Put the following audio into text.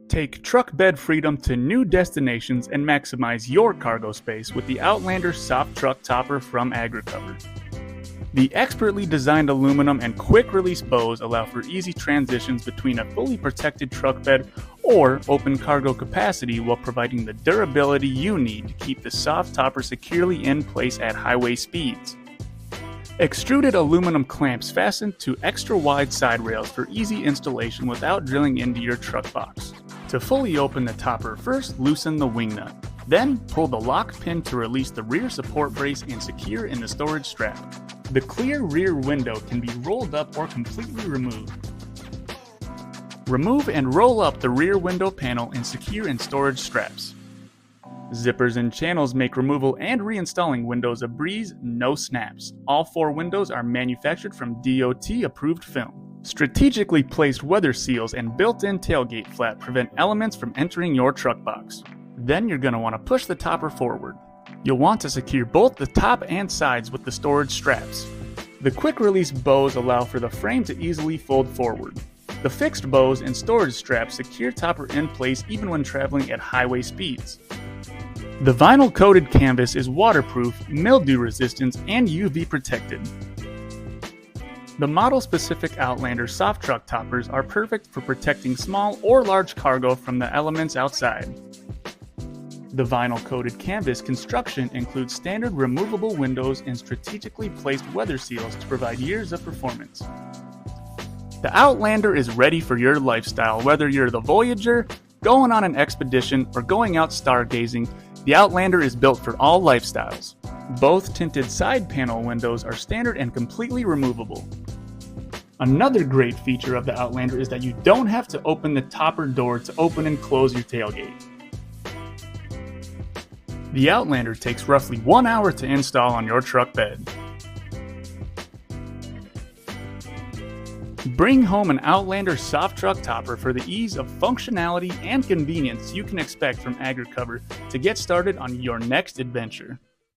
Take truck bed freedom to new destinations and maximize your cargo space with the Outlander Soft Truck Topper from Agri-Cover. The expertly designed aluminum and quick-release bows allow for easy transitions between a fully protected truck bed or open cargo capacity while providing the durability you need to keep the soft topper securely in place at highway speeds. Extruded aluminum clamps fasten to extra-wide side rails for easy installation without drilling into your truck box. To fully open the topper, first loosen the wing nut. Then pull the lock pin to release the rear support brace and secure in the storage strap. The clear rear window can be rolled up or completely removed. Remove and roll up the rear window panel and secure in storage straps. Zippers and channels make removal and reinstalling windows a breeze, no snaps. All 4 windows are manufactured from DOT-approved film. Strategically placed weather seals and built-in tailgate flap prevent elements from entering your truck box. Then you're going to want to push the topper forward. You'll want to secure both the top and sides with the storage straps. The quick-release bows allow for the frame to easily fold forward. The fixed bows and storage straps secure topper in place even when traveling at highway speeds. The vinyl-coated canvas is waterproof, mildew-resistant, and UV protected. The model-specific Outlander Soft Truck Toppers are perfect for protecting small or large cargo from the elements outside. The vinyl-coated canvas construction includes standard removable windows and strategically placed weather seals to provide years of performance. The Outlander is ready for your lifestyle, whether you're the Voyager, going on an expedition, or going out stargazing. The Outlander is built for all lifestyles. Both tinted side panel windows are standard and completely removable. Another great feature of the Outlander is that you don't have to open the topper door to open and close your tailgate. The Outlander takes roughly 1 hour to install on your truck bed. Bring home an Outlander Soft Truck Topper for the ease of functionality and convenience you can expect from Agri-Cover to get started on your next adventure.